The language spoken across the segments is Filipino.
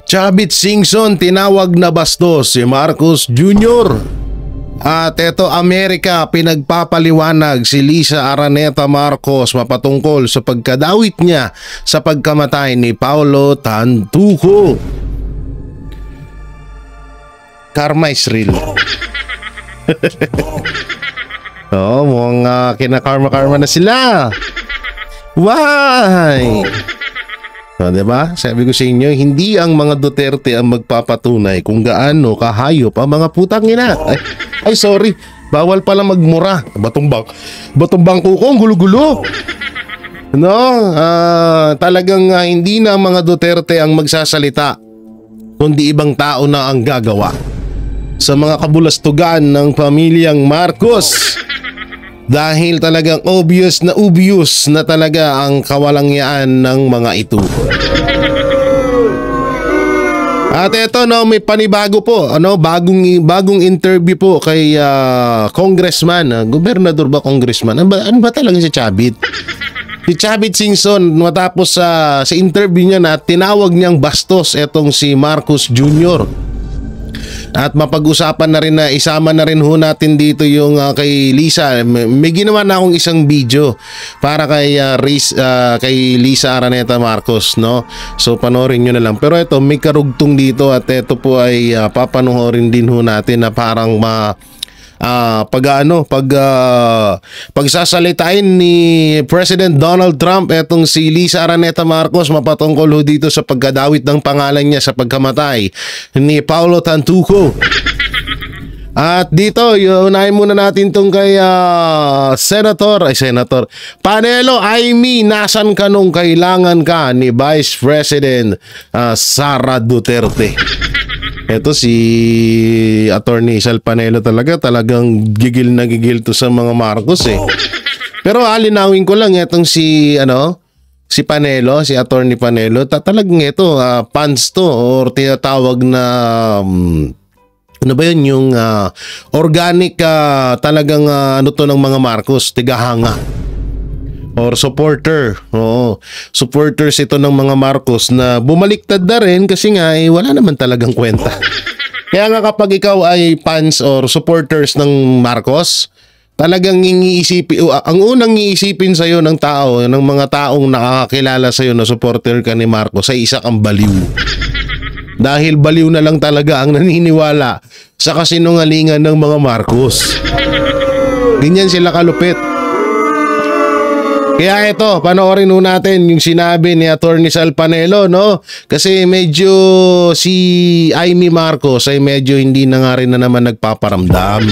Chavit Singson tinawag na bastos si Marcos Jr. At eto, Amerika, pinagpapaliwanag si Lisa Araneta Marcos mapatungkol sa pagkadawit niya sa pagkamatay ni Paulo Tantuco. Karma is real. Oo, mukhang kinakarma-karma na sila. Why? So, diba? Sabi ko sa inyo, hindi ang mga Duterte ang magpapatunay kung gaano kahayop ang mga putang ina. Ay sorry, bawal pala magmura. Batong bangko ko, ang gulo-gulo. No, talagang hindi na ang mga Duterte ang magsasalita, kundi ibang tao na ang gagawa sa mga kabulastugan ng pamilyang Marcos. Dahil talagang obvious na talaga ang kawalangyaan ng mga ito. At eto, no, may panibago po, bagong interview po kay congressman, gobernador ba, congressman? Ano ba talaga si Chavit? Si Chavit Singson, matapos sa interview niya na tinawag niyang bastos etong si Marcos Jr. At mapag-usapan na rin na isama na rin ho natin dito yung kay Lisa. May ginawa na akong isang video para kay Lisa Araneta Marcos, no? So panoorin nyo na lang. Pero ito, may karugtong dito at ito po ay papanoorin din ho natin na parang pagsasalitain ni President Donald Trump etong si Lisa Araneta Marcos mapatungkol ho dito sa pagkadawit ng pangalan niya sa pagkamatay ni Paulo Tantuco. At dito, unahin muna natin tong kay Senator Panelo Aimee, nasan ka nung kailangan ka ni Vice President Sara Duterte? Ito si Attorney Sal Panelo talagang gigil na gigil to sa mga Marcos eh. Pero alinawin ko lang itong si Panelo, si Attorney Panelo, talagang ito pants to or tinatawag na ano ba yun, yung organic talagang to ng mga Marcos, tigahanga or supporter. Oo, supporters ito ng mga Marcos na bumaliktad na rin kasi nga wala naman talagang kwenta. Kaya nga kapag ikaw ay fans or supporters ng Marcos, talagang ang unang iisipin sa'yo ng tao, ng mga taong nakakakilala sa'yo na supporter ka ni Marcos ay isa kang baliw. Dahil baliw na lang talaga ang naniniwala sa kasinungalingan ng mga Marcos. Ganyan sila kalupit. Kaya ito, panoorin ho natin yung sinabi ni Attorney Sal Panelo, no? Kasi medyo si Aimee Marcos ay medyo hindi na nga rin na naman nagpaparamdam.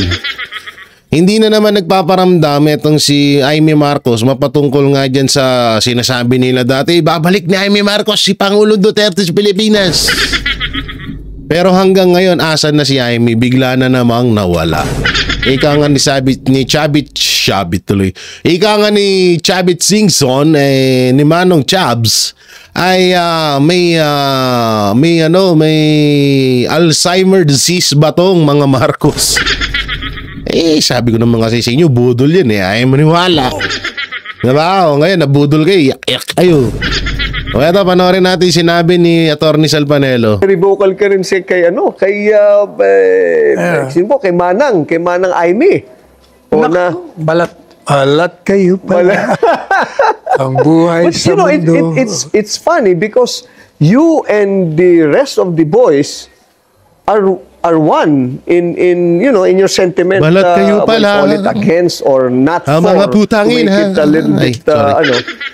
Hindi na naman nagpaparamdam itong si Aimee Marcos mapatungkol nga dyan sa sinasabi nila dati, babalik ni Aimee Marcos si Pangulo Duterte sa Pilipinas. Pero hanggang ngayon, asan na si Aimee? Bigla na namang nawala. Ika nga ni Chavit Singson, ni Manong Chabs, ay may Alzheimer disease ba tong mga Marcos? Sabi ko ng mga sisi nyo, budol yan ayaw maniwala. Diba? O ngayon, nabudol kayo, yak kayo. O eto, panoorin natin sinabi ni Attorney Sal Panelo. Very vocal ka rin kay Manang Aimee. Balat kayo pala. Ang buhay sa mundo. It's funny because you and the rest of the boys are one in your sentiment. Balat kayo pala. Call it against or not for. Mga putangin, to make it a little bit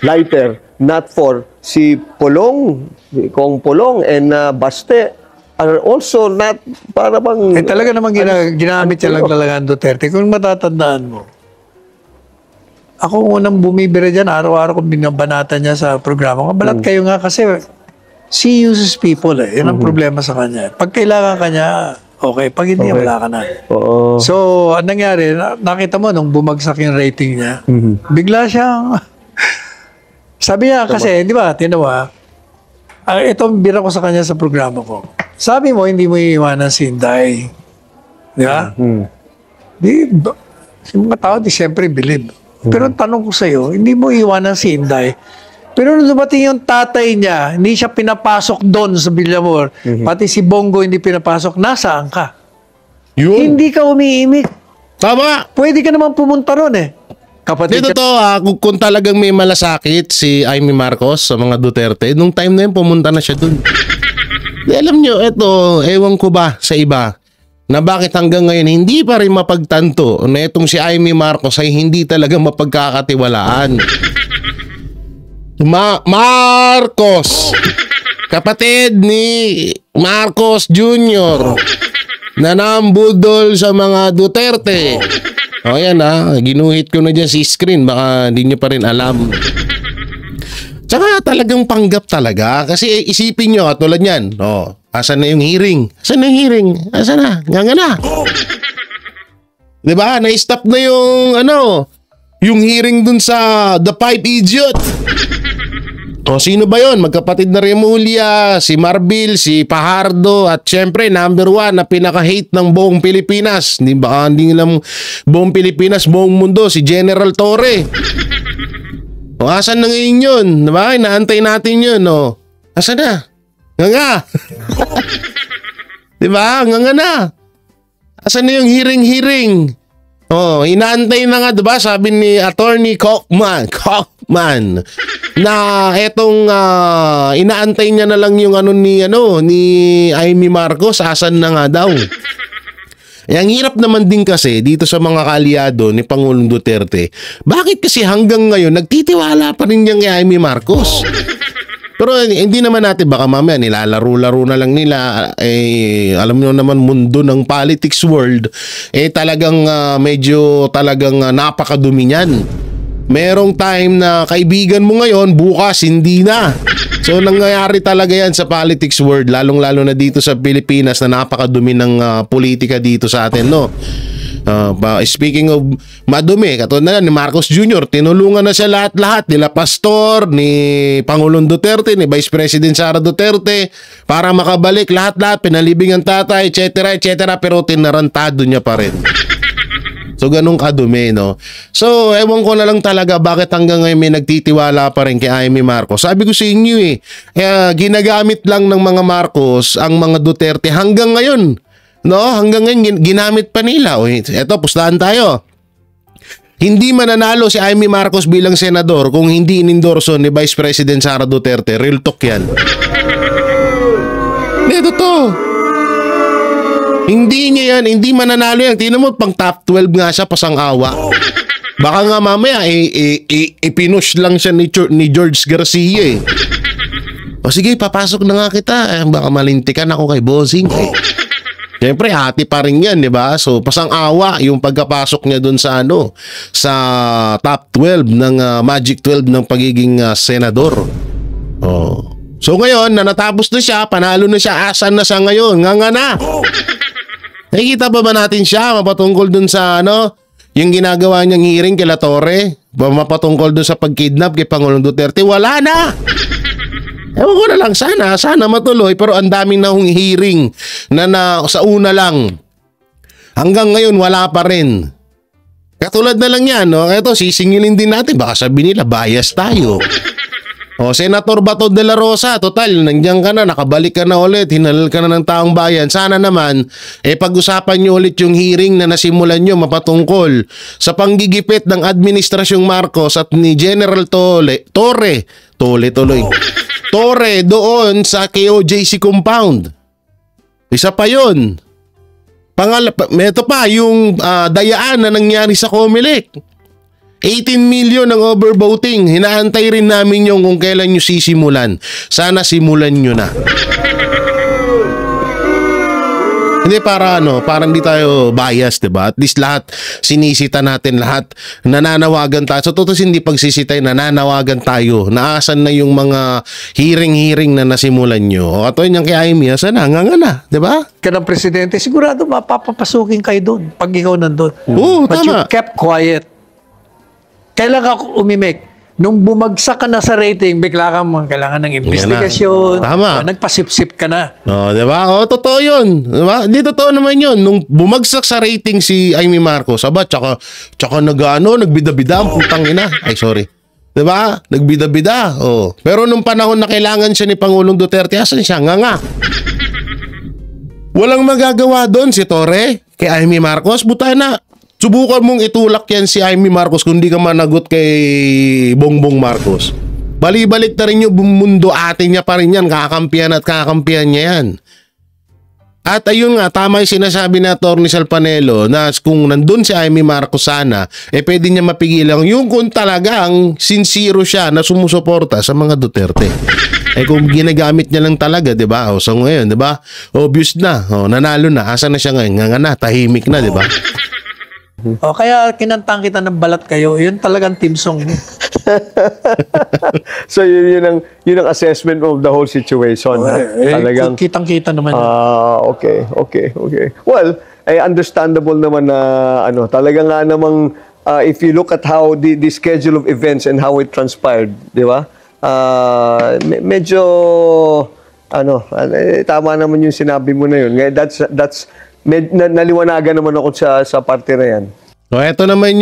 lighter. Not for si Kong Polong and Baste are also not para bang talaga namang ginamit niya lang talaga ang Duterte. Kung matatandaan mo, ako unang bumibira dyan, araw-araw kong binabanatan niya sa programa. Balat kayo nga kasi she uses people eh. Yun ang problema sa kanya. Pag kailangan kanya, okay. Pag hindi, wala ka na. So, anong nangyari, nakita mo nung bumagsak yung rating niya, bigla siyang sabi niya kasi, di ba, tinawa, ito bira ko sa kanya sa programa ko. Sabi mo, hindi mo iiwanan si Inday. Di ba? Yung mga tao, di siyempre believe. Pero tanong ko sa'yo, hindi mo iiwanan si Inday Pero nung dumating yung tatay niya, hindi siya pinapasok doon sa Villamor. Pati si Bongo hindi pinapasok. Nasaan ka? Yun. Hindi ka umiimik. Tama. Pwede ka naman pumunta ron eh. Kapatid Dito ka- to, kung talagang may malasakit si Amy Marcos sa mga Duterte, nung time na yun, pumunta na siya dun. Di, alam nyo, eto, ewan ko ba sa iba, na bakit hanggang ngayon hindi pa rin mapagtanto na itong si Amy Marcos ay hindi talaga mapagkakatiwalaan. Marcos, kapatid ni Marcos Jr., na nambudol sa mga Duterte. O yan ginuhit ko na dyan si screen, baka hindi nyo pa rin alam. Tsaka talagang panggap talaga. Kasi isipin nyo, tulad yan, asan na yung hearing? Asan na yung hearing? Asan na? Nga na. Diba? Na-stop na yung hearing dun sa The Five Idiot. O sino ba yon? Magkapatid na Remulla, si Marbil, si Fajardo, at syempre number 1 na pinaka-hate ng buong Pilipinas. Hindi lang buong Pilipinas, buong mundo, si General Torre. O asan na ngayon yun? Diba? Inaantay natin yun. O asan na? Nga. Diba? Nga na. Asan na yung hearing? Inaantay na nga, diba? Sabi ni Attorney Cockman na etong inaantay niya na lang yung ni Amy Marcos, asan na nga daw. Ang hirap naman din kasi dito sa mga kaalyado ni Pangulong Duterte. Bakit kasi hanggang ngayon nagtitiwala pa rin yung kay Amy Marcos? Pero hindi naman natin, baka mamaya nilalaro-laro na lang nila. Alam nyo naman, mundo ng politics world, talagang medyo talagang napakadumi niyan. Merong time na kaibigan mo ngayon, bukas hindi na. So nangyayari talaga yan sa politics world, lalong-lalo na dito sa Pilipinas na napakadumi ng politika dito sa atin, no? Speaking of madumi, katulad na ni Marcos Jr., tinulungan na siya lahat-lahat, nila Pastor, ni Pangulong Duterte, ni Vice President Sara Duterte, para makabalik lahat-lahat, pinalibing ang tatay, etc., pero tinarantado niya pa rin. So ganun kadumi, no? So ewan ko na lang talaga bakit hanggang ngayon may nagtitiwala pa rin kay Amy Marcos. Sabi ko sa inyo ginagamit lang ng mga Marcos ang mga Duterte hanggang ngayon. No, hanggang ngayon ginamit pa nila. Eto, pustahan tayo. Hindi mananalo si Amy Marcos bilang senador kung hindi inendorso ni Vice President Sara Duterte. Real talk yan. Ito to. Hindi niya yan, hindi mananalo yan. Tingnan mo, pang top 12 nga siya, pasang-awa. Baka nga mamaya, ipinush lang siya ni George Garcia. O sige, papasok na nga kita. Baka malintikan ako kay Bossing. Siyempre, hati pa rin yan, di ba? So, pasang-awa yung pagkapasok niya dun sa sa top 12 ng Magic 12 ng pagiging senador. So, ngayon, na natapos na siya, panalo na siya, asan na siya ngayon? Nga na! Nakikita ba natin siya mapatungkol dun sa yung ginagawa niyang hearing kay La Torre? Mapatungkol dun sa pagkidnap kay Pangulong Duterte? Wala na! Ewan ko na lang, sana matuloy, pero ang daming nahong hearing na sa una lang. Hanggang ngayon, wala pa rin. Katulad na lang yan, no? Ito, sisingilin din natin, baka sabihin nila, bias tayo. Senator Bato de la Rosa, total, nandiyan ka na, nakabalik ka na ulit, hinalal ka na ng taong bayan. Sana naman, pag-usapan nyo ulit yung hearing na nasimulan nyo mapatungkol sa panggigipit ng Administrasyong Marcos at ni General Torre doon sa KOJC compound. Isa pa yun. Ito pa, yung dayaan na nangyari sa Comelec. 18 million ang overvoting. Hinaantay rin namin yung kung kailan nyo sisimulan. Sana simulan nyo na. Hindi parang hindi tayo bias, diba? At least lahat, sinisita natin lahat. Nananawagan tayo. So, totoo hindi pagsisitay, nananawagan tayo. Naasan na yung mga hearing na nasimulan nyo. O ato yung kay Amy, sana, nga na, diba? Ka ng presidente, sigurado mapapapasukin kayo doon pag ikaw nandun. But tama. you kept quiet. Kailan ka umimik? Nung bumagsak ka na sa rating, bigla ka kailangan ng investigasyon. Tama. Nagpasip-sip ka na. Diba? Totoo yun. Diba? Di totoo naman yun. Nung bumagsak sa rating si Amy Marcos, tsaka nagbida-bida ang putang ina. Ay, sorry. Diba? Nagbida-bida. Oh. Pero nung panahon na kailangan siya ni Pangulong Duterte, asan siya? Nga. Walang magagawa doon si Torre kay Amy Marcos. Butay na. Subukan mong itulak yan si Amy Marcos kung di ka managot kay Bongbong Marcos. Bali-balik na rin yung mundo, atin niya pa rin yan. Kakampihan at kakampihan niya yan. At ayun nga, tama yung sinasabi na Atty. Salpanelo na kung nandun si Amy Marcos sana, pwede niya mapigilan yung kung talagang sincero siya na sumusuporta sa mga Duterte. Kung ginagamit niya lang talaga, di ba? So ngayon, di ba? Obvious na. Nanalo na. Asa na siya ngayon? Nga na, tahimik na, di ba? Kaya kinantang kita ng balat kayo. Yun talagang team song. So yun ang assessment of the whole situation. Talagang kitang-kita naman. Okay. Well, understandable naman na talaga nga namang if you look at how the schedule of events and how it transpired, di ba? Medyo tama naman yung sinabi mo na yun. That's naliwanagan naman ako sa parte na yan. So ito naman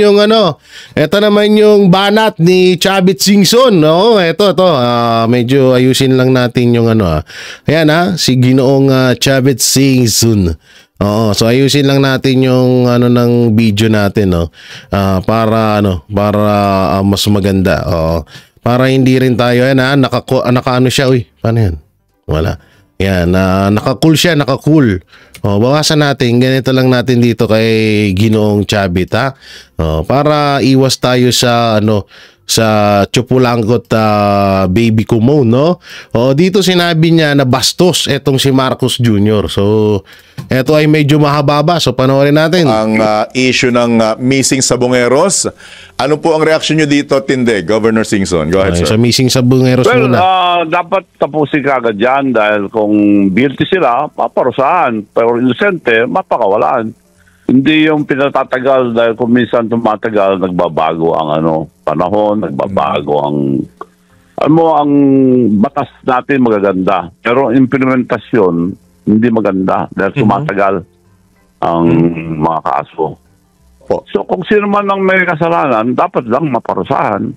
yung banat ni Chavit Singson, no? Ito medyo ayusin lang natin yung Ayan si Ginoong Chavit Singson. So ayusin lang natin yung ng video natin, no? Para mas maganda. Para hindi rin tayo naka siya, paano yan? Wala. Yan, naka-cool siya, naka-cool. Bawasan natin, ganito lang natin dito kay Ginoong Chavit, ha? Para iwas tayo sa sa Chupulangkot baby kumo, no? Dito sinabi niya na bastos etong si Marcos Jr. So, eto ay medyo mahaba, so panoorin natin. Ang issue ng missing sabongeros. Ano po ang reaksyon nyo dito, Tinde, Governor Singson? Go ahead, sir. Sa missing sabongeros muna. Dapat tapusin ka agad yan dahil kung guilty sila, paparusahan. Pero inosente, mapakawalaan. Hindi yung pinatatagal dahil kung minsan tumatagal, nagbabago ang panahon, nagbabago ang batas natin magaganda. Pero implementasyon, hindi maganda dahil tumatagal ang mga kaso. So kung sino man ang may kasalanan, dapat lang maparusahan.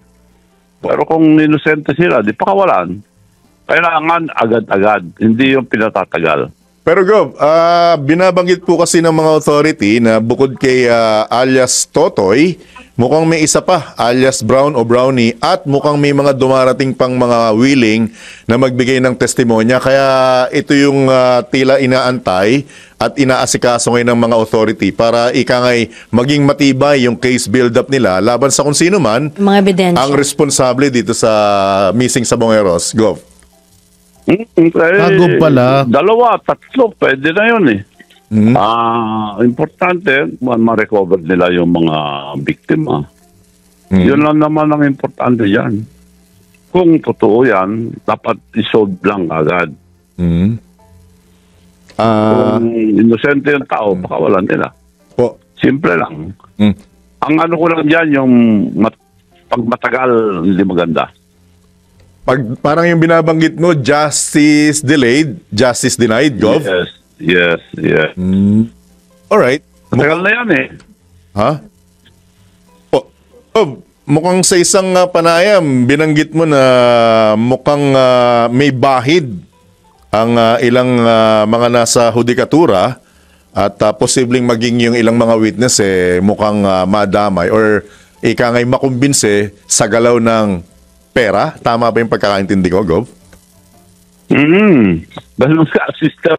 Pero kung inosente sila, di pakawalan. Kailangan agad-agad, hindi yung pinatatagal. Pero Gov, binabanggit po kasi ng mga authority na bukod kay alias Totoy, mukhang may isa pa, alias Brown o Brownie, at mukhang may mga dumarating pang mga willing na magbigay ng testimonya. Kaya ito yung tila inaantay at inaasikaso ngayon ng mga authority para ikangay maging matibay yung case build-up nila laban sa kung sino man mga ebidensya ang responsable dito sa missing sabongeros. Gov. Bago pala. 2, 3, pwede na yun eh. Importante, ma-recover nila yung mga biktima. Yun lang naman ang importante yan. Kung totoo yan, dapat isolve lang agad. Kung inosente yung tao, pakawalan nila. Simple lang. Ang ko lang dyan, yung pag matagal, hindi maganda. Parang yung binabanggit mo, justice delayed, justice denied, Gov? Yes. Alright. Matagal na yan eh. Ha? Mukhang sa isang panayam, binanggit mo na mukhang may bahid ang ilang mga nasa hudikatura at posibleng maging yung ilang mga witness mukhang madamay or ika nga'y makumbinse sa galaw ng pera. Tama ba yung pagkakaintindi ko, Gov? Dahil sa system.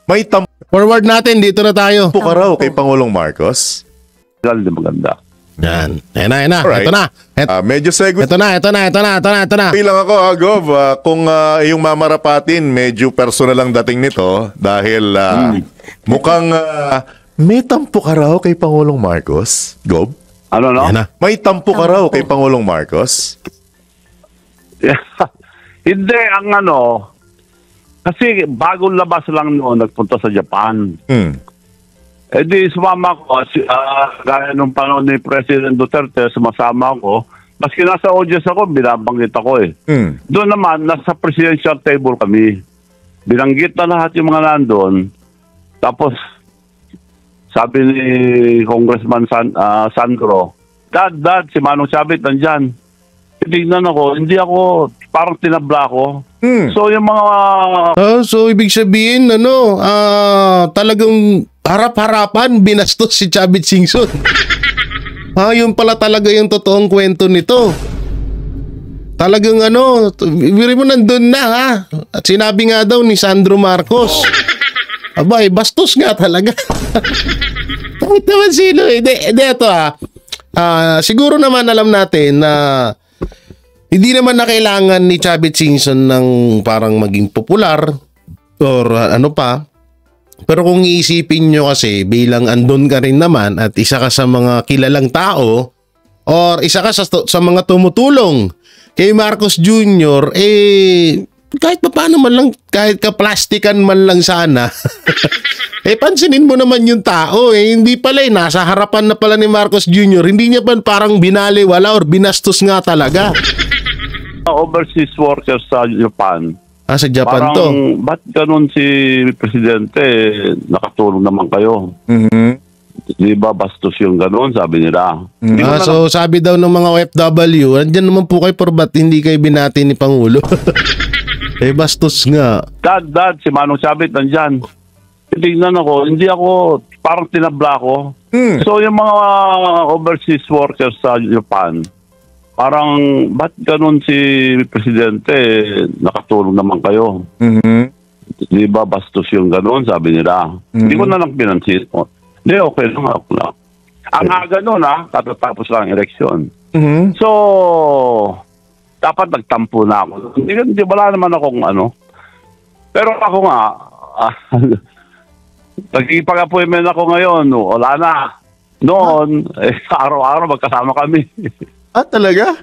May Forward natin, dito na tayo. tampo ka raw kay Pangulong Marcos. Hindi maganda. Yan. Ayan na. Alright. Ito na. Medyo segue. Ito na. Bilang ako, Gov, kung yung mamarapatin, medyo personal lang dating nito dahil mukhang may tampo ka raw kay Pangulong Marcos, Gov? Ano, no? Yan na. May tampo ka raw kay Pangulong Marcos? Hindi, kasi bagong labas lang noon, nagpunta sa Japan. Di sumama ko, gaya nung panahon ni President Duterte, sumasama ako. Maski nasa audience ako, binabanggit ako eh. Doon naman, nasa presidential table kami. Binanggit na lahat yung mga nandun. Tapos, sabi ni Congressman Sandro, Dad, si Manong Chavit nandyan. Tignan ako, hindi ako, parang tinabla ko. So yung mga, So ibig sabihin, talagang harap-harapan binastos si Chavit Singson. Yun pala talaga yung totoong kwento nito. Talagang biri mo nandun na ha. At sinabi nga daw ni Sandro Marcos. Abay, bastos nga talaga. Kahit naman sino eh. Ito siguro naman alam natin na hindi naman na kailangan ni Chavit Singson ng parang maging popular or ano pa. Pero kung iisipin nyo kasi bilang andun ka rin naman at isa ka sa mga kilalang tao or isa ka sa mga tumutulong kay Marcos Jr., kahit pa paano man lang, kahit ka-plastikan man lang sana, pansinin mo naman yung tao hindi pala nasa harapan na pala ni Marcos Jr., hindi niya pa parang binaliwala or binastos nga talaga. overseas workers sa Japan. Sa Japan parang, ba't ganun si Presidente? Nakatulong naman kayo. Di ba bastos yung ganun, sabi nila. So sabi daw ng mga OFW, andyan naman po kayo pero ba't hindi kayo binati ni Pangulo? Bastos nga. Dad, si Manong Chavit nandyan. Tignan ako, hindi ako, parang tinabla ko. So yung mga overseas workers sa Japan, parang, ba't ganun si Presidente? Nakatulong naman kayo. Di ba bastos yung ganun, sabi nila. Hindi ko na lang pinansin. Hindi, okay lang. Ang aga nun katatapos lang ang eleksyon. So, dapat nagtampo na ako. Hindi wala naman akong Pero ako nga, nagkipag-appointment ako ngayon, wala na. Noon, araw-araw magkasama kami. Talaga?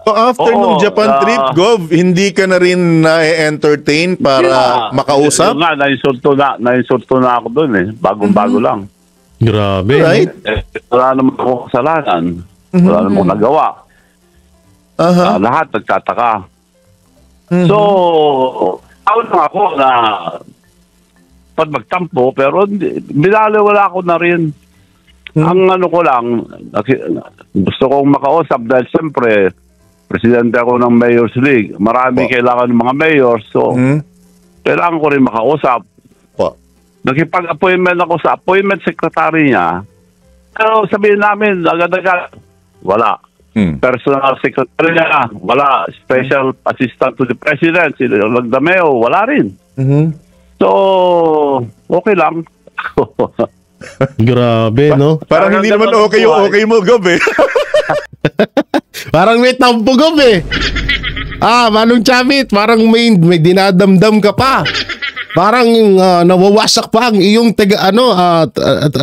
So after nung Japan trip, Gov, hindi ka na rin na-entertain para makausap? Nga, na-insulto na ako doon bagong-bago lang. Grabe. Right? Wala naman ako kasalanan. Wala naman ako nagawa. Lahat nagtataka. So, lang ako na pag magtampo, pero binaliwala ko na rin. Ang ko lang, gusto kong makausap dahil siyempre, presidente ako ng Mayor's League. Marami kailangan ng mga mayors. So, kailangan ko rin makausap. Nakipag-appointment ako sa appointment secretary niya. Pero sabihin namin, agad-agad, wala. Personal secretary niya, wala. Special assistant to the president, si Lagdameo, wala rin. So, okay lang. Grabe, no? Parang hindi naman okay yung okay mo, Gov Parang may tampo, Gov Manong Chavit, parang may dinadamdam ka pa. Parang nawawasak pa ang iyong ano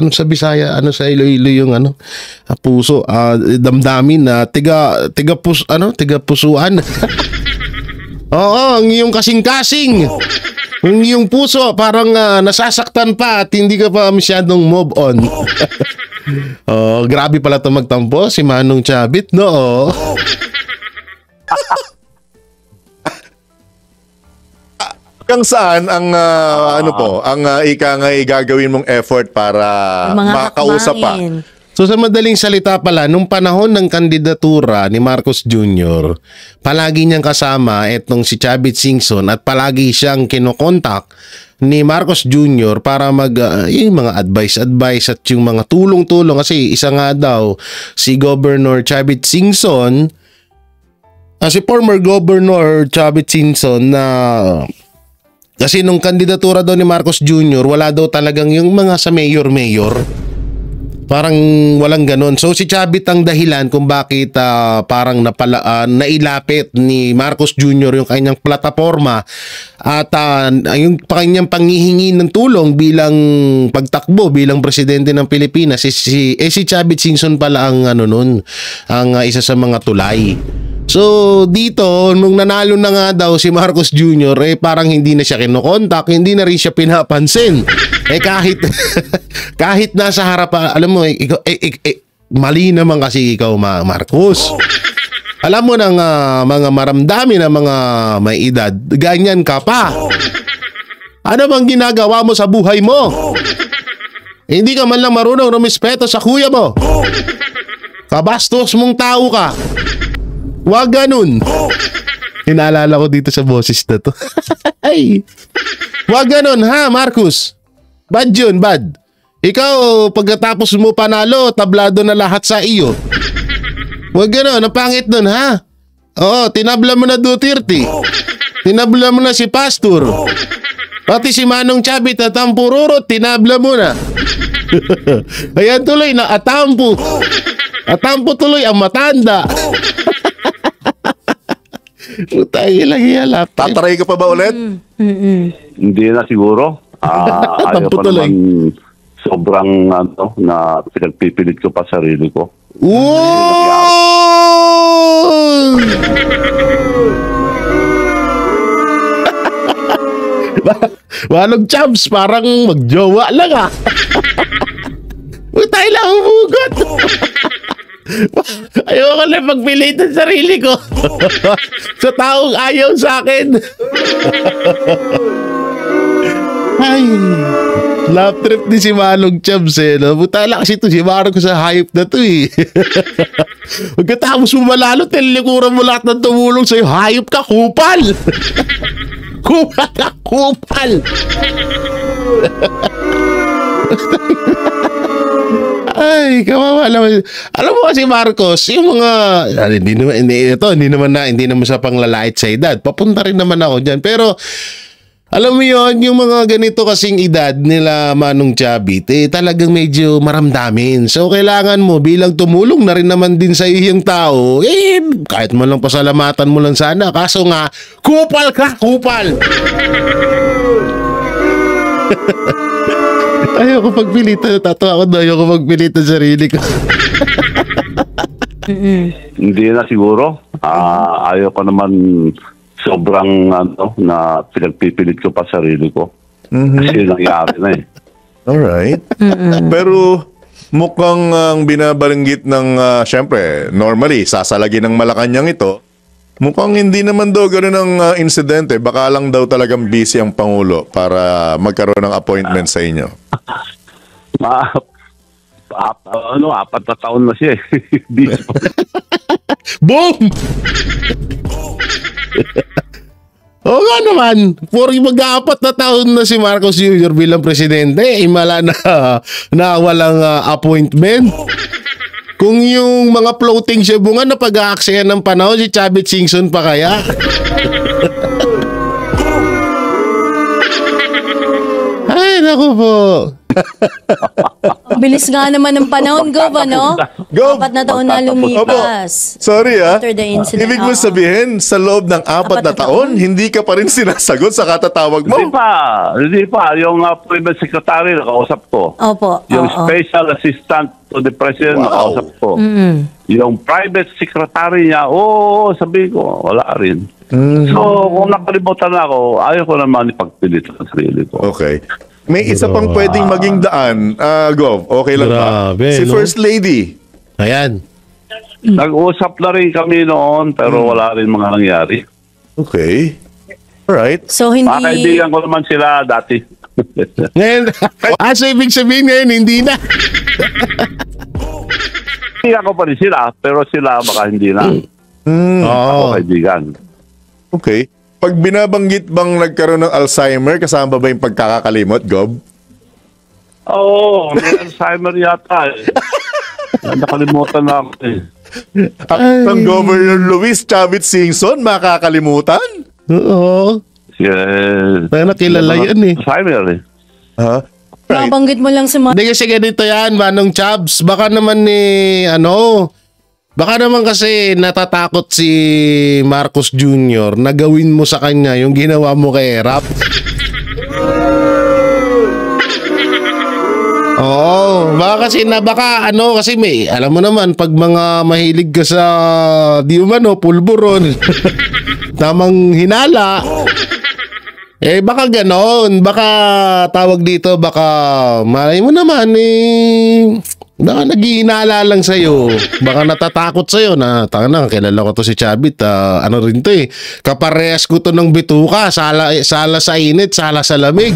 sa Bisaya, sa Iloilo yung puso, damdamin na tiga pusuan. Oo, ang iyong kasing-kasing. Ang iyong puso parang nasasaktan pa at hindi ka pa masyadong move on. Grabe pala 'to magtampo si Manong Chavit, no? Kang saan ang ika nga gagawin mong effort para makausap pa? So sa madaling salita pala, nung panahon ng kandidatura ni Marcos Jr., palagi niyang kasama itong si Chavit Singson at palagi siyang kinokontak ni Marcos Jr. para yung mga advice at yung mga tulong-tulong. Kasi isa nga daw si Governor Chavit Singson, si former Governor Chavit Singson na kasi nung kandidatura daw ni Marcos Jr., wala daw talagang yung mga sa mayor-mayor. Parang walang ganon. So si Chavit ang dahilan kung bakit parang nailapit ni Marcos Jr. yung kanyang plataforma at yung kanyang panghihingi ng tulong bilang pagtakbo bilang presidente ng Pilipinas. Si Chavit Singson pala ang ang isa sa mga tulay. So dito, nung nanalo na nga daw si Marcos Jr., parang hindi na siya kinokontak, hindi na rin siya pinapansin. Kahit nasa harapan, alam mo, mali naman kasi ikaw, Marcos. Alam mo ng mga maramdami na mga may edad, ganyan ka pa. Ano bang ginagawa mo sa buhay mo? Hindi ka man lang marunong rumispeto sa kuya mo. Kabastos mong tao ka. Wag ganun. Inaalala ko dito sa boses na to. Ay. Wag ganun ha, Marcos. Bad yun, bad. Ikaw, pagkatapos mo panalo, tablado na lahat sa iyo. Wag ganun, ang pangit nun ha. Oo, tinabla mo na Duterte. Tinabla mo na si Pastor. Pati si Manong Chavit at ang Pururot, tinabla mo na. Ayan tuloy na atampo. Atampo tuloy ang matanda. Putay lang hiyalap. Tataray ka pa ba ulit? Hindi na siguro. Ayaw Tampo ko tuloy. naman sobrang na pinagpipilit ko pa sarili ko. Wow! Walong chubs, parang magjowa lang ah. Putay lang humugot. Ayoko na magpilitan sarili ko sa taong ayaw sa akin. Ay, love trip ni si Manong Chubs eh. No? Butala kasi ito, si Marco sa hype na to eh. Pagkatapos mo malalo, tinlikuran mo lahat ng tumulong sa'yo. Hayop ka, kupal! Kupal ka, kupal! Ay, kawawa naman. Alam mo kasi Marcos, yung mga hindi naman sa panglalait sa edad. Papunta rin naman ako diyan. Pero alam mo yon, yung mga ganito kasing edad nila Manong Chavit, talagang medyo maramdamin. So, kailangan mo bilang tumulong na rin naman din sa iyong tao, kahit mo lang pasalamatan mo lang sana. Kaso nga, kupal ka, kupal! Ayoko pagpilitan, tatawa ko na, ayoko pagpilitan sarili ko. Hindi na siguro. Ayaw ko naman sobrang na pinagpipilit ko pa sarili ko. Kasi nangyari na eh. Alright. Pero mukhang ang binabanggit ng, syempre, normally, sasalagi ng Malacanang ito, mukhang hindi naman daw gano'n ang insidente. Baka lang daw talagang busy ang Pangulo para magkaroon ng appointment sa inyo. 4 na taon na siya eh. Busy pa. Boom! Oo nga naman, mag-4 na taon na si Marcos Jr. bilang presidente, imala na walang appointment. Kung yung mga floating siyabungan na pag-aaksayan ng panahon, si Chavit Singson pa kaya? Ay, naku po. Bilis nga naman ng panahon, Gov, ano? Gov! 4 na taon na lumipas. Sorry After the incident. Ibig mo Oo. sabihin, sa loob ng 4 na taon, hindi ka pa rin sinasagot sa katatawag mo? Hindi pa. Yung private secretary, nakausap ko. Opo. Yung oo. special assistant to the president, nakausap ko. Yung private secretary niya, sabi ko, wala rin. So, kung nakalimutan na ako, ayaw ko naman ipagpilit sa sarili ko. Okay. May isa pang pwedeng maging daan, Gov. Okay lang ba? Grabe, Si no? First Lady. Ayan. Nag-usap na rin kami noon, pero wala rin mga nangyari. Okay. Alright. So, hindi... Mga kaibigan ko naman sila dati. Ngayon, so ibig sabihin ngayon, hindi na. Kaibigan ko pa rin sila, pero sila baka hindi na. Ako kaibigan. Okay. Pag binabanggit bang nagkaroon ng Alzheimer, kasama ba yung pagkakakalimot, Gov? Oo, may Alzheimer yata eh. Nakalimutan na ako eh. At ang Governor Luis Chavit Singson, makakalimutan? Oo. Parang nakilala yan eh. Alzheimer eh. Ha? Right. Mabanggit mo lang sa mga... Hindi kasi ganito yan, Manong Chabs. Baka naman baka naman kasi natatakot si Marcos Jr. na gawin mo sa kanya yung ginawa mo kay Erap. Oo, kasi may, alam mo naman, pag mga mahilig ka sa, pulburon, tamang hinala, baka ganon, baka tawag dito, baka malay mo naman, baka naghihinala lang sa'yo, baka natatakot sa'yo na, kilala ko to si Chavit, rin to kaparehas ko to ng bituka, sala sa init, sala sa lamig.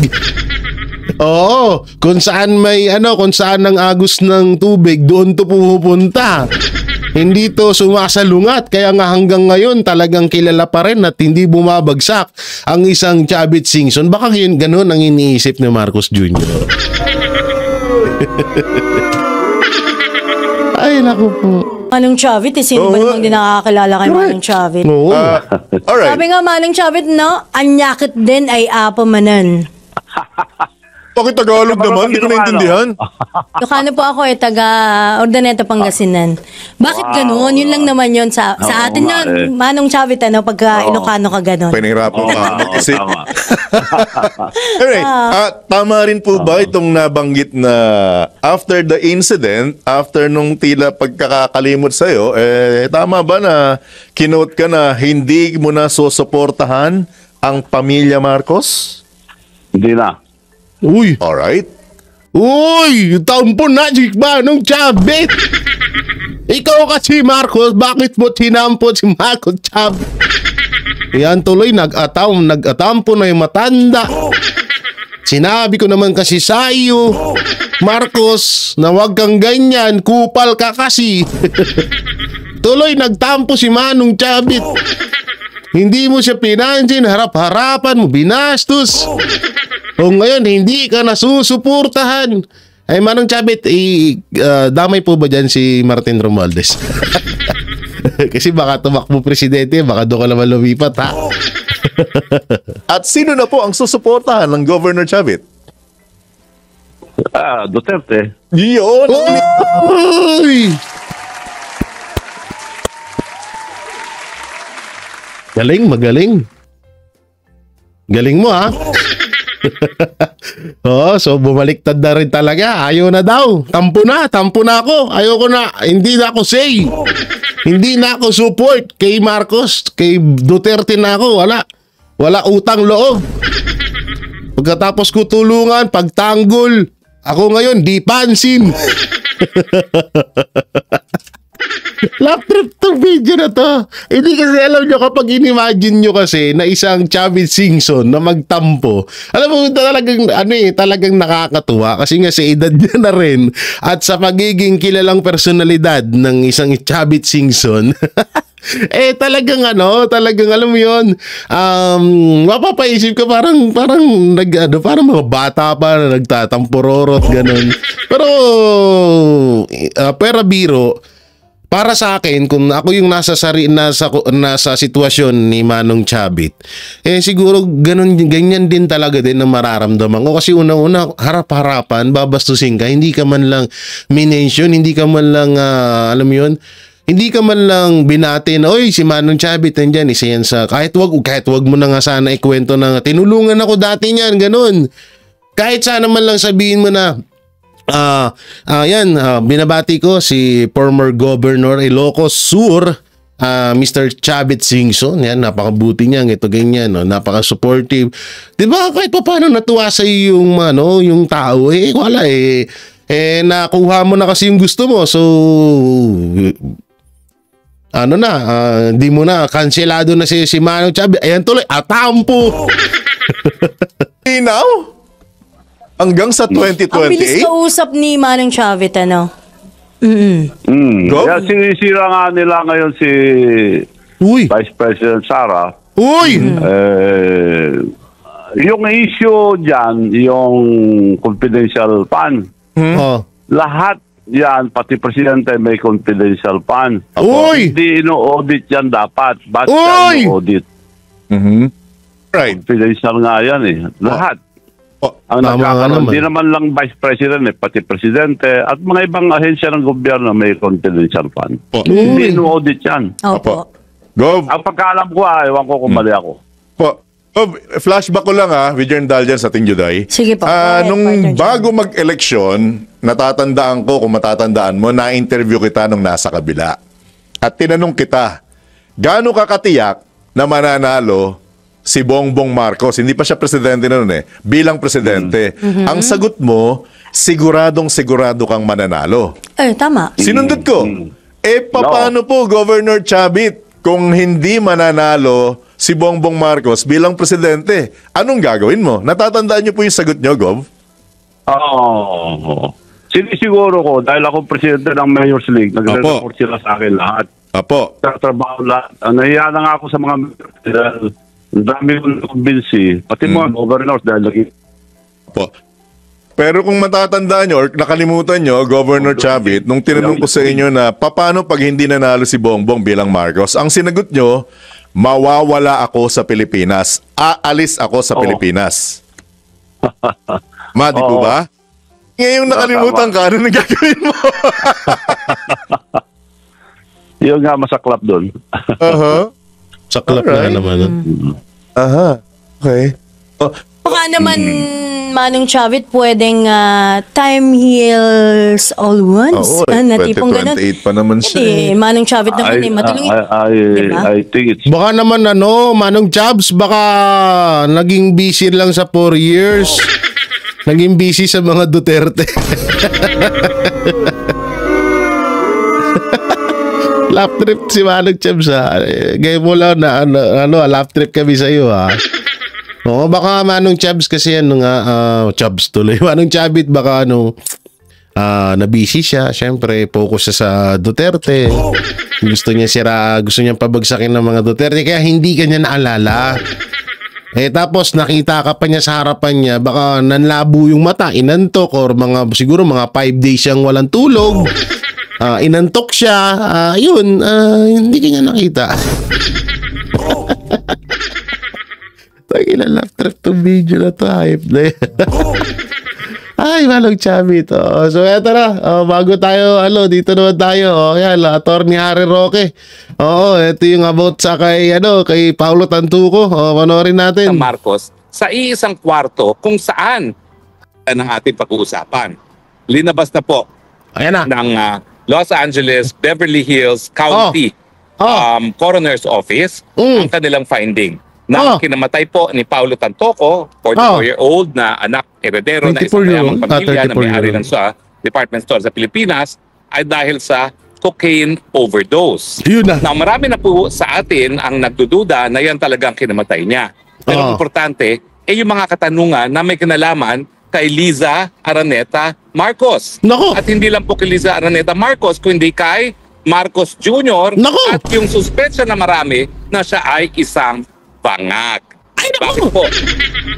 Oo, kung saan ang agos ng tubig, doon to pupunta. Hindi to sumasalungat. Kaya nga hanggang ngayon talagang kilala pa rin at hindi bumabagsak ang isang Chavit Singson. Baka yun ganun ang iniisip ni Marcos Jr. Ay, naku po. Manong Chavit, sino ba namang di nakakakilala kay Manong Chavit? Oo. Alright. Sabi nga Manong Chavit, no? Anyakit din ay apa manan. Bakit Tagalog naman? Hindi ko naintindihan. Ilocano po ako taga Ordaneta, Pangasinan. Bakit ganun? Yun lang naman yun sa atin nga na, Manong Chavit, pagka Ilocano ka ganun. Pinahirapan Oo, ka oo, mag-isip. tama. Anyway, tama rin po ba itong nabanggit na after the incident, after nung tila pagkakakalimot sa'yo, tama ba na kinote ka na hindi mo na susuportahan ang pamilya Marcos? Hindi na. Uy. Alright. Uy! Tampo na si Manong Chavit! Ikaw kasi Marcos, bakit mo tinampot si Marcos Chavit? Yan tuloy, nag-atampo na yung matanda. Sinabi ko naman kasi sa iyo, Marcos, na wag kang ganyan, kupal ka kasi. Tuloy, nagtampo si Manong Chavit. Hindi mo siya pinansin, harap-harapan mo, binastos. O ngayon, hindi ka nasusuportahan. Ay, Manong Chavit, damay po ba dyan si Martin Romualdez? Kasi baka tumakbo presidente, baka doon ka naman lumipat, ha? At sino na po ang susuportahan ng Governor Chavit? Duterte. Yun! Uy! Magaling. Galing mo, ha? So bumaliktad na rin talaga. Ayaw na daw. Tampo na ako. Ayoko na. Hindi na ako say. Hindi na ako support kay Marcos. Kay Duterte na ako. Wala utang loob. Pagkatapos ko tulungan, pagtanggol. Ako ngayon, di pansin. Lap trip to video na to. Hindi kasi alam nyo kapag in-imagine nyo kasi na isang Chavit Singson na magtampo. Alam mo talagang nakakatuwa kasi nga sa edad niya na rin at sa pagiging kilalang personalidad ng isang Chavit Singson. Talagang alam mo yun, mapapaisip ka parang mga bata pa na nagtatampororot ganun. Pero biro, para sa akin, kung ako yung nasa sitwasyon ni Manong Chavit, siguro ganyan din talaga din ang mararamdaman ko. Kasi una-una, harap-harapan, babastusin ka, hindi ka man lang minention, hindi ka man lang, alam mo yun, hindi ka man lang binati na, oy, si Manong Chavit, nandyan, isa yan sa, kahit wag mo na nga sana ikwento na, tinulungan ako dati niyan, ganun. Kahit sana man lang sabihin mo na, binabati ko si former Governor Ilocos Sur, Mr. Chavit Singson. Yan, napakabuti niya, ito ganyan, no? Napaka-supportive. 'Di ba? Kahit paano natuwa sa iyo yung tao, wala nakuha mo na kasi yung gusto mo. So di mo na kanselado na si Manong Chavit. Ayan tuloy, atampo. Now? Hanggang sa 2028? Ang bilis kausap ni Manong Chavit, Go? Kaya sinisira nga nila ngayon si Vice President Sara. Uy! Yung issue dyan, yung confidential fund, lahat yan, pati presidente may confidential fund. Uy! Hindi ino-audit yan dapat. Ba't Uy! ino-audit? Right. Confidential nga yan Lahat. Ang nagkakaroon, hindi naman lang Vice President, pati Presidente at mga ibang ahensya ng gobyerno may confidential fund. Hindi ino-audit yan. Opo. Gov, Ang pagkaalam ko, ewan ko kung mali ako. flashback ko lang with your indulgence sa ating Juday. Sige po. Nung Partner John. bago mag-eleksyon, natatandaan ko, kung matatandaan mo, na-interview kita nung nasa kabila. At tinanong kita, gaano ka katiyak na mananalo si Bongbong Marcos? Hindi pa siya presidente na noon bilang presidente. Ang sagot mo, siguradong-sigurado kang mananalo. Tama. Sinundot ko. Paano po, Governor Chavit, kung hindi mananalo si Bongbong Marcos bilang presidente? Anong gagawin mo? Natatandaan niyo po yung sagot niyo, Gov? Oo. sinisiguro ko, dahil ako presidente ng Mayor's League, nagre-report sila sa akin lahat. Apo. Trabaho lahat. Nahiya na nga ako sa mga dahil ang dami kong nakumbinsi. Pati mga governors dahil lagi. Apo. Pero kung matatandaan nyo or nakalimutan nyo, Governor Chavit, nung tinanong ko sa inyo na paano pag hindi nanalo si Bongbong bilang Marcos, ang sinagot nyo, mawawala ako sa Pilipinas. Aalis ako sa Pilipinas. Di po ba? Ngayong nakalimutan ka, ano nagagawin mo? Yun nga masaklap doon. Saklap na naman. Okay. Baka naman, Manong Chavit, pwedeng time heals all wounds. Na tipong ganun. 2028 pa naman siya. Hindi, Manong Chavit naman matulungin. Diba? I think it's... Baka naman Manong Chabs, baka naging busy lang sa 4 years. Naging busy sa mga Duterte. Laugh trip si Manong Chabs ha. Gaya mo lang na laugh trip kami sa iyo ha. Oo, baka Manong Chabs kasi Chabs tuloy. Manong Chavit baka na-busy siya. Siyempre, focus siya sa Duterte. Gusto niya pabagsakin ng mga Duterte kaya hindi kanya naalala. Tapos nakita ka pa niya sa harapan niya, baka nanlabo yung mata, inantok or siguro mga 5 days siyang walang tulog. Inantok siya, hindi kanya nakita. Tagila laugh trip tong video na to, hype na yan. Ay, Manong Chavit. So, eto na. Bago tayo, dito naman tayo. Yan, Attorney Harry Roque. Ito yung about sa kay Paulo Tantuco. Panoorin natin. Marcos sa iisang kwarto kung saan ang ating pag-uusapan. Linabas na po ng Los Angeles, Beverly Hills County Coroner's Office ang kanilang finding na kinamatay po ni Paulo Tantoco, 44-year-old na anak heredero na isang mayamang pamilya na may-ari ng department store sa Pilipinas ay dahil sa cocaine overdose. Na marami na po sa atin ang nagdududa na yan talagang kinamatay niya. Pero importante, yung mga katanungan na may kinalaman kay Liza Araneta Marcos. At hindi lang po kay Liza Araneta Marcos, kundi kay Marcos Jr. At yung suspetsya na marami na siya ay isang bangag. Bakit po?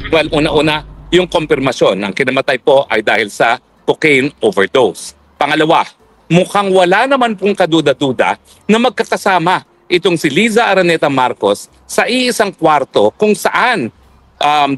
Well, una-una, yung konfirmasyon ng kinamatay po ay dahil sa cocaine overdose. Pangalawa, mukhang wala naman pong kaduda-duda na magkakasama itong si Liza Araneta Marcos sa iisang kwarto kung saan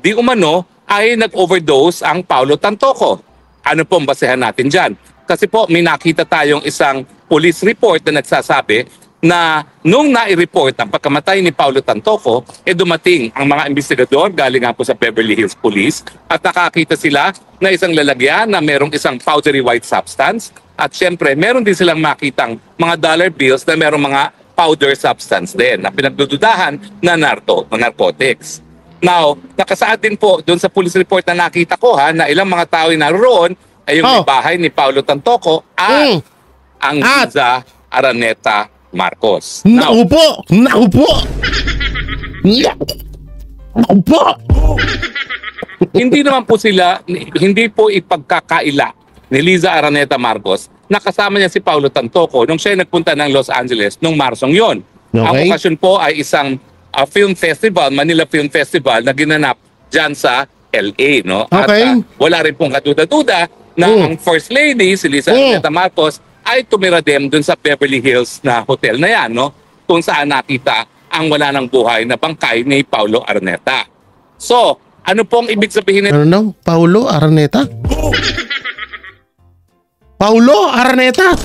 di umano ay nag-overdose ang Paulo Tantoco. Ano pong basehan natin dyan? Kasi po may nakita tayong isang police report na nagsasabi na nung nai-report ang pagkamatay ni Paulo Tantoco, dumating ang mga investigador galing nga po sa Beverly Hills Police at nakakita sila na isang lalagyan na merong isang powdery white substance at syempre meron din silang makitang mga dollar bills na merong mga powder substance din na pinagdududahan na narcotics. Now, nakasaad din po doon sa police report na nakita ko na ilang mga tao ay naroon ay yung may bahay ni Paulo Tantoco at ang Liza Araneta Marcos. Naku po! Hindi naman po sila, hindi po ipagkakaila ni Liza Araneta Marcos na kasama niya si Paulo Tantoco nung siya nagpunta ng Los Angeles nung Marsong yon. Ang okasyon po ay isang film festival, Manila Film Festival na ginanap dyan sa LA. No? At wala rin pong kaduda-duda na ang First Lady, si Liza Araneta Marcos, ay tumira din dun sa Beverly Hills na hotel na yan, no? Kung saan nakita ang wala ng buhay na bangkay ni Paulo Araneta. So, ano pong ibig sabihin nito? Paulo Araneta? Paulo Araneta?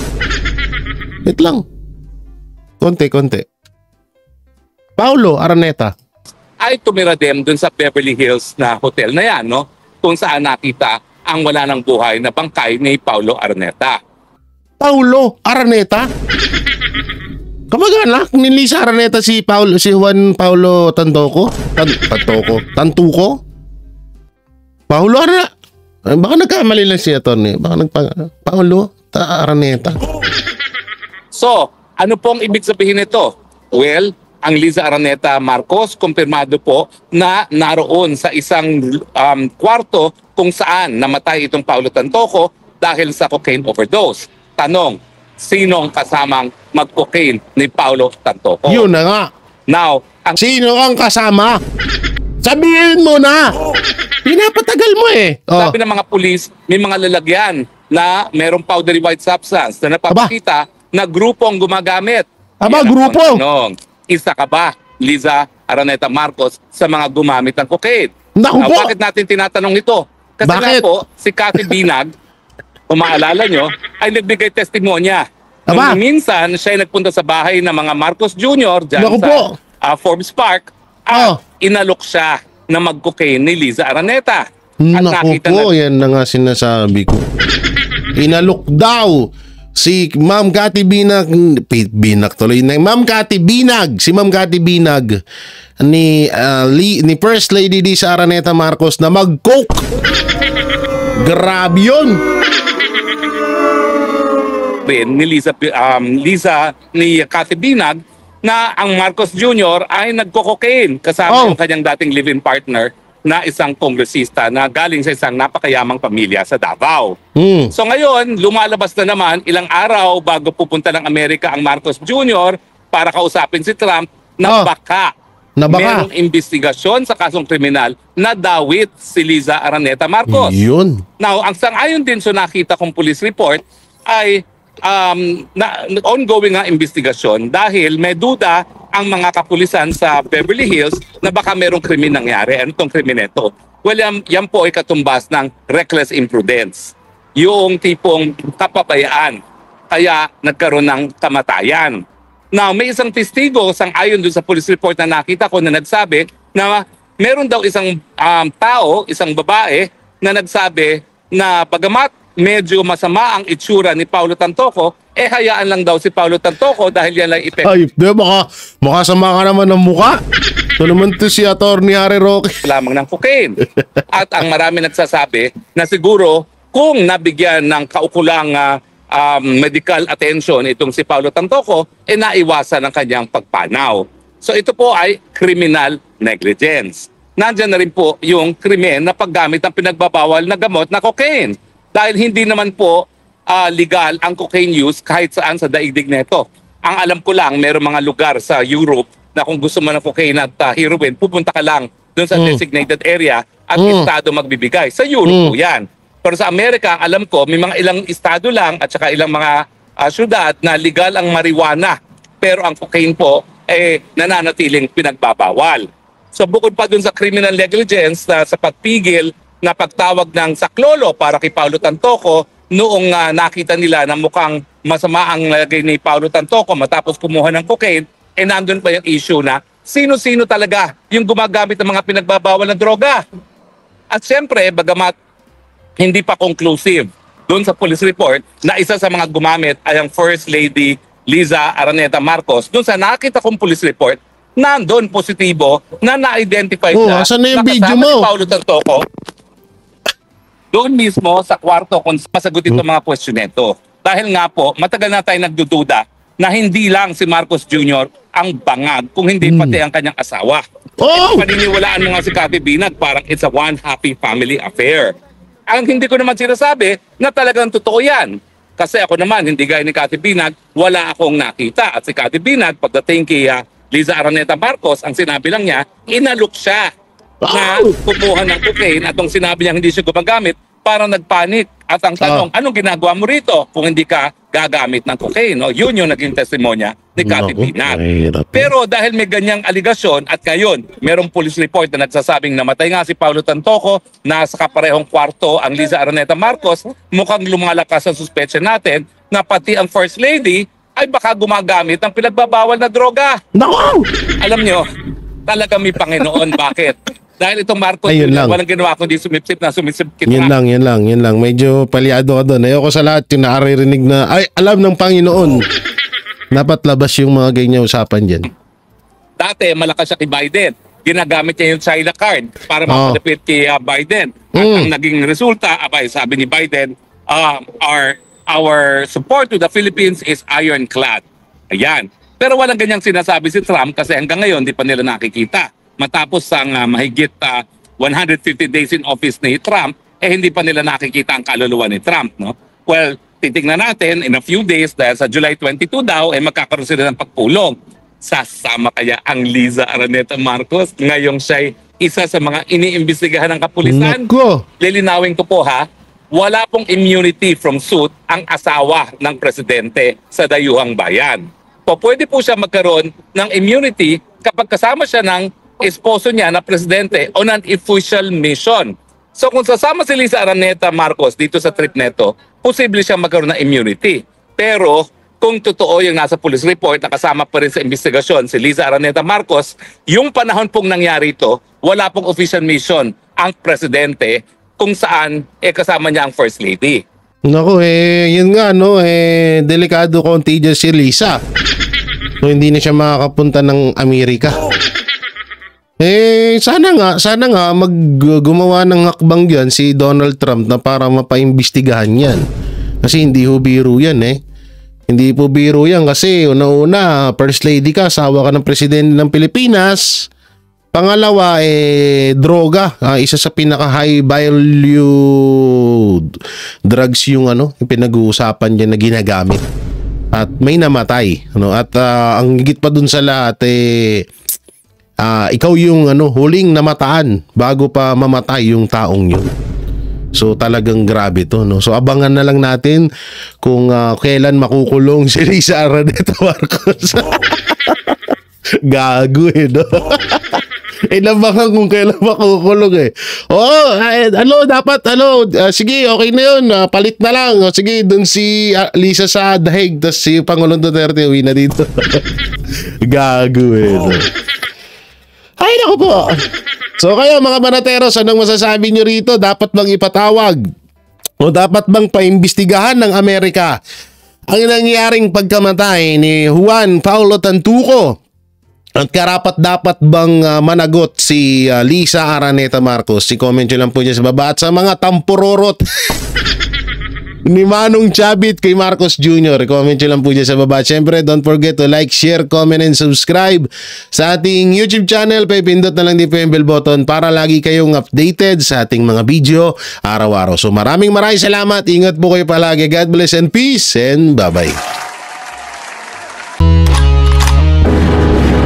Wait lang. Konti. Paulo Araneta. Ay tumira din dun sa Beverly Hills na hotel na yan, no? Kung saan nakita ang wala ng buhay na bangkay ni Paulo Araneta. Paulo Araneta? Kamag-anak ni Liza Araneta si Juan Paulo Tantoco? Tantuco? Paulo Araneta? Baka nagkamali lang si Atty. Paulo Araneta. So, ano pong ibig sabihin nito? Well, ang Liza Araneta Marcos, kumpirmado po na naroon sa isang kwarto kung saan namatay itong Paulo Tantoco dahil sa cocaine overdose. Tanong, sinong kasamang mag-cocaine ni Paulo Tantoco? Yun na nga. Now, ang Sino ang kasama? Sabihin mo na. Pinapatagal mo eh. Oh. sabi ng mga pulis, may mga lalagyan na merong powdery white substance na napapakita na grupo ang gumagamit. Aba, Yan ang grupo? tanong. Isa ka ba, Liza Araneta Marcos, sa mga gumamit ng cocaine? Naku Now, po. bakit natin tinatanong ito? Kasi Bakit? nga po, si Cathy Binag, kung maalala nyo, ay nagbigay testimonya. Aba. Nung minsan, siya ay nagpunta sa bahay ng mga Marcos Jr. dyan Naku sa po. Forbes Park at inalok siya na mag-cocaine ni Liza Araneta. At Naku nakita po, na yan na nga sinasabi ko. Inalok daw si Ma'am Cathy Binag, tuloy na. Ma'am Cathy Binag, si Ma'am Cathy Binag ni First Lady Liza Araneta Marcos na mag-coke. Grabe yun. ni Liza ni Cathy Binag na ang Marcos Jr. ay nagko-cocaine kasama yung kanyang dating live-in partner na isang kongresista na galing sa isang napakayamang pamilya sa Davao. So ngayon, lumalabas na naman ilang araw bago pupunta ng Amerika ang Marcos Jr. para kausapin si Trump na baka merong investigasyon sa kasong kriminal na dawit si Liza Araneta Marcos. Yun. Now, ang sangayon din sa nakita kong police report ay ongoing nga investigasyon dahil may duda ang mga kapulisan sa Beverly Hills na baka merong krimen nangyari. Ano tong krimen ito? Well, yan po ay katumbas ng reckless imprudence. Yung tipong kapabayaan. Kaya nagkaroon ng kamatayan. Now, may isang testigo sang-ayon dun sa police report na nakita ko na nagsabi na meron daw isang tao, isang babae na nagsabi na bagamat medyo masama ang itsura ni Paulo Tantoco, hayaan lang daw si Paulo Tantoco dahil yan lang epekto. Ay, baka sama ka naman ng mukha. Ito naman to si Atty. Harry Roque. Lamang ng cocaine. At ang marami nagsasabi na siguro kung nabigyan ng kaukulang medical attention itong si Paulo Tantoco, naiwasan ang kanyang pagpanaw. So ito po ay criminal negligence. Nandiyan na rin po yung krimen na paggamit ng pinagbabawal na gamot na cocaine. Dahil hindi naman po legal ang cocaine use kahit saan sa daigdig nito. Ang alam ko lang, mayroong mga lugar sa Europe na kung gusto mo ng cocaine at heroin, pupunta ka lang doon sa designated area at estado magbibigay. Sa Europe po yan. Pero sa Amerika, ang alam ko, may mga ilang estado lang at saka ilang mga syudad na legal ang marijuana. Pero ang cocaine po, nananatiling pinagbabawal. So bukod pa dun sa criminal negligence sa pagpigil na pagtawag ng saklolo para kay Paulo Tantoco noong nakita nila na mukhang masama ang lagay ni Paulo Tantoco matapos kumuha ng cocaine, nandun pa yung issue na sino-sino talaga yung gumagamit ng mga pinagbabawal na droga. At siyempre, bagamat hindi pa conclusive doon sa police report na isa sa mga gumamit ay ang First Lady Liza Araneta Marcos, doon sa nakita kong police report, nandun positibo na na-identify na asan na yung video kasama mo? ni Paulo Tantoco doon mismo sa kwarto kung masagutin itong mga question nito. Dahil nga po, matagal na tayo nagdududa na hindi lang si Marcos Jr. ang bangag, kung hindi pati ang kanyang asawa. Paniniwalaan mo nga si Cathy Binag, parang it's a one happy family affair. Ang hindi ko naman sinasabi na talagang totoo yan. Kasi ako naman, hindi gaya ni Cathy Binag, wala akong nakita. At si Cathy Binag, pagdating kay Liza Araneta Marcos, ang sinabi lang niya, inalok siya na kumuha ng cocaine at nung sinabi niya hindi siya gumagamit, parang nagpanik. At ang tanong, anong ginagawa mo rito kung hindi ka gagamit ng cocaine? No? Yun yung naging testimonya ni Cathy Binag. Pero dahil may ganyang aligasyon at ngayon, merong police report na nagsasabing namatay nga si Paulo Tantoco, nasa kaparehong kwarto ang Liza Araneta Marcos, mukhang lumalakas ang suspetsya natin na pati ang First Lady ay baka gumagamit ng pinagbabawal na droga. Naku! Alam nyo, talaga may Panginoon. Bakit? Dahil itong Marcos, walang ginawa kundi sumipsip kita. Yan lang. Medyo palyado ka doon. Ayoko sa lahat yung nakaririnig na, ay, alam ng Panginoon. Dapat labas yung mga ganyan usapan dyan. Dati, malakas siya kay Biden. Ginagamit niya yung China card para mapalapit kay Biden. At ang naging resulta, sabi ni Biden, our support to the Philippines is ironclad. Ayan. Pero walang ganyang sinasabi si Trump kasi hanggang ngayon, di pa nila nakikita. Matapos ang mahigit 150 days in office ni Trump, hindi pa nila nakikita ang kaluluwa ni Trump. No? Well, titignan natin in a few days dahil sa July 22 daw ay magkakaroon sila ng pagpulong. Sasama kaya ang Liza Araneta Marcos ngayong siya'y isa sa mga iniimbestigahan ng kapulisan? Nako. Lilinawin ko po ha, wala pong immunity from suit ang asawa ng presidente sa dayuhang bayan. O pwede po siya magkaroon ng immunity kapag kasama siya ng esposo niya na presidente on an official mission. So kung sasama si Liza Araneta Marcos dito sa trip neto, posible siyang magkaroon ng immunity. Pero kung totoo yung nasa police report na kasama pa rin sa investigasyon si Liza Araneta Marcos, yung panahon pong nangyari ito, wala pong official mission ang presidente kung saan kasama niya ang First Lady. Naku, yun nga, no, delikado konti dyan si Liza. So, hindi na siya makakapunta ng Amerika. Sana nga gumawa ng hakbang dyan si Donald Trump na para mapaimbestigahan yan. Kasi hindi ho biro yan Hindi po biro yan kasi una-una, First Lady ka, asawa ka ng Presidente ng Pilipinas. Pangalawa, droga. Isa sa pinaka-high value drugs yung pinag-uusapan dyan na ginagamit. At may namatay. At ang higit pa dun sa lahat, ikaw yung huling namataan bago pa mamatay yung taong yun. So talagang grabe to, no? So abangan na lang natin kung kailan makukulong si Liza Araneta Marcos. Gago no? Inabangan kung kailan makukulong dapat sige, okay na yun, palit na lang. Sige, dun si Liza sa dahig, tapos si Pangulong Duterte uwi na dito. Gago no? Ay, naku po. So kayo mga banateros, anong masasabi nyo rito? Dapat bang ipatawag o dapat bang paimbestigahan ng Amerika ang nangyaring pagkamatay ni Juan Paulo Tantuco? At karapat-dapat bang managot si Liza Araneta Marcos? I-comment nyo lang po dyan sa baba. At sa mga tampurorot ni Manong Chavit kay Marcos Jr., comment nyo lang po dyan sa baba. Siyempre, don't forget to like, share, comment, and subscribe sa ating YouTube channel. Pipindot na lang din po yung bell button para lagi kayong updated sa ating mga video araw-araw. So maraming salamat. Ingat po kayo palagi. God bless and peace and bye-bye.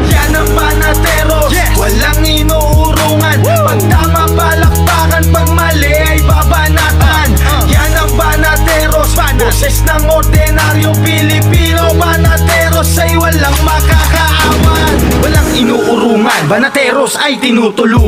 Yan ang Banateros, walang inuurungan. Pag tama palakpakan, pag mali ay babanatan. Yan ang Banateros, boses ng ordinaryong Pilipino. Banateros ay walang makakaawan, walang inuurungan. Banateros ay tinutulungan.